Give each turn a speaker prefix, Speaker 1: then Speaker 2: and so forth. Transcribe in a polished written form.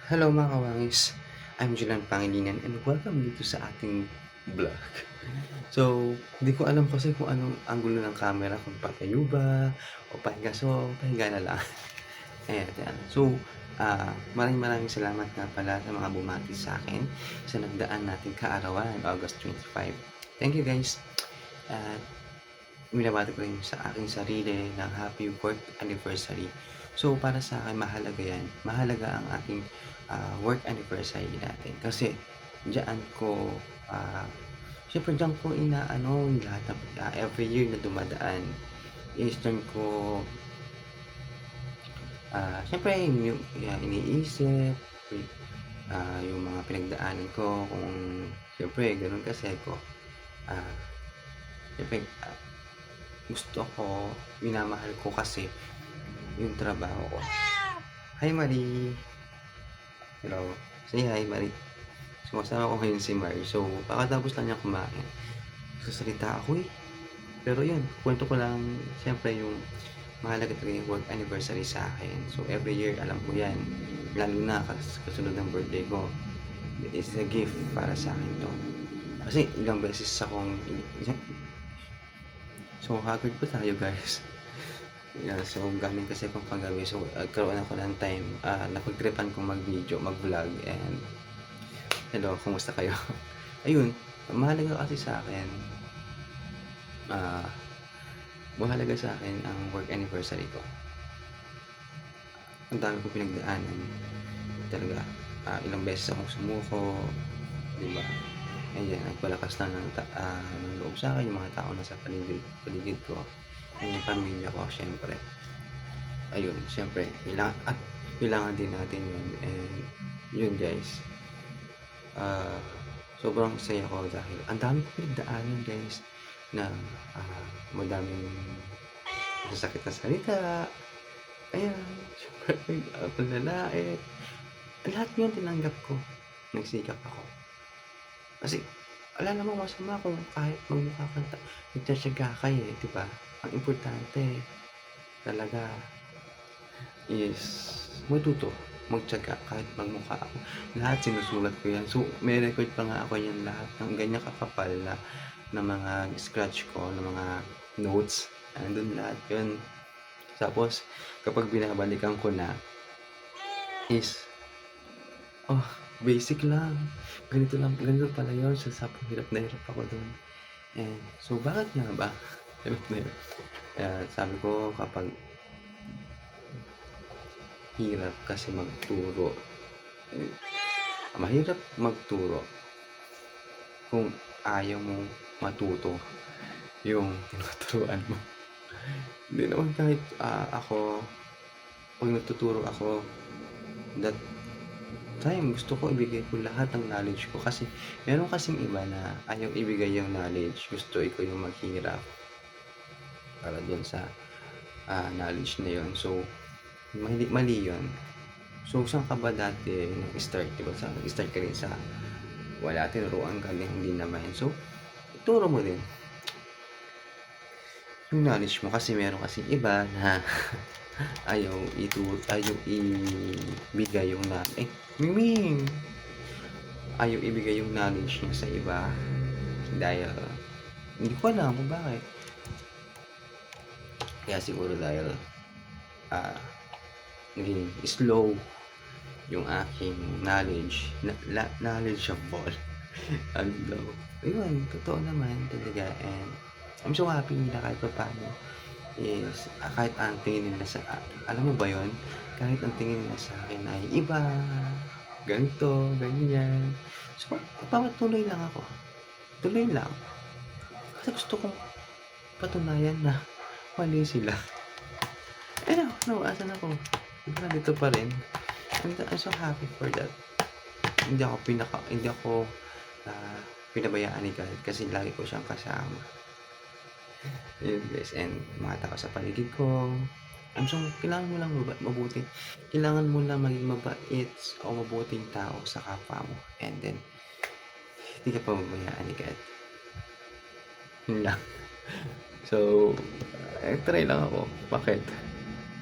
Speaker 1: Hello mga kawangis, I'm Julian Pangilinan and welcome dito sa ating vlog. So, hindi ko alam kasi kung anong anggulo ng camera, kung patayo ba o pahinga. So, pahinga na lang. Ayan, ayan. So, maraming salamat nga pala sa mga bumati sa akin sa nagdaan nating kaarawan, August 25. Thank you guys. At binabati ko rin sa aking sarili ng happy work anniversary. So, para sa akin, mahalaga yan. Mahalaga ang ating work anniversary natin. Kasi, diyan ko, syempre diyan ko inaano yung lahat ng every year na dumadaan. Eastern ko, syempre yung iniisip, yung mga pinagdaanan ko, kung syempre ganun kasi ko, ah, syempre, gusto ko, minamahal ko kasi yung trabaho ko. Hi Marie! Hello. Say hi Marie. Sumasama ko ngayon si Marie. So, pakatapos lang niya kumain. Sasalita ako eh. Pero yun, kwento ko lang, siyempre yung mahalaga talaga yung work anniversary sa akin. So, every year, alam ko yan. Lalo na kasunod ng birthday ko. It is a gift para sa akin to. Kasi ilang beses akong... So, haggard pa tayo guys. Yeah, so galing kasi akong kagabi. So, karoon ako ng time. Napag-tripan kong mag-video, mag-vlog. And, hello, kumusta kayo? Ayun, mahalaga kasi sa akin. Mahalaga sa akin ang work anniversary ko. Ang dami kong pinagdaanan. Talaga, ilang beses akong sumuko. Diba? Ayan, nagpalakas lang ng loob sa akin. Yung mga tao na sa paligid ko. Yung pamilya ko, syempre. Ayun, syempre, kailangan din natin yun. And yun guys, sobrang saya ko dahil ang dami ko pinagdaanan guys na madaming masasakit na salita. Ayan, syempre, panlalait. Lahat yun tinanggap ko. Nagsikap ako. Kasi, wala namang masama kung kahit magmukha kang nagtsatsaga ka eh, diba? Ang importante talaga is matuto magtiyaga kahit magmukha ako. Lahat sinusulat ko yan. So, may record pa nga ako yan lahat ng ganyan kakapal na mga scratch ko, na mga notes. Andun lahat yun. Tapos, kapag binabalikan ko na is, oh, basic lang. Ganito pala yun. So, hirap na hirap ako dun. And, so, bakit nga ba? Hirap na hirap. Sabi ko, kapag hirap kasi magturo. Mahirap magturo kung ayaw mo matuto yung tinuturuan mo. Hindi naman kahit ako, pag natuturo ako, that time gusto ko ibigay ko lahat ng knowledge ko. Kasi meron kasing iba na ayaw ibigay yung knowledge. Gusto ikaw yung maghirap para dun sa knowledge na yun. So, mali yun. So, saan ka ba dati nag-start? Diba? Nag-start ka rin sa wala, tinuruan ka din, hindi naman. So, ituro mo din yung knowledge mo. Kasi meron kasi iba na ayaw ibigay yung ayaw ibigay yung knowledge niya sa iba dahil hindi ko alam kung bakit. Kaya siguro dahil naging slow yung aking knowledgeable. Ano, ayun, totoo naman talaga. And I'm so happy na kahit pa paano is kahit ang tingin nila sa alam mo ba yon, kahit ang tingin nila sa akin ay iba, ganito, ganyan. So, papatuloy lang ako. Tuloy lang. Kasi gusto kong patunayan na mali sila. And nawasan ako. Diba, dito pa rin. And I'm so happy for that. Hindi ako pinabayaan ni God kasi lagi ko siyang kasama. Yun guys, and mga tao sa paligid ko. Kailangan mo lang mabuti. Kailangan mo lang maging mabait o mabuting tao sa kapwa mo. And then, hindi ka pababayaan ni God. Yun lang. So, try lang ako. Bakit?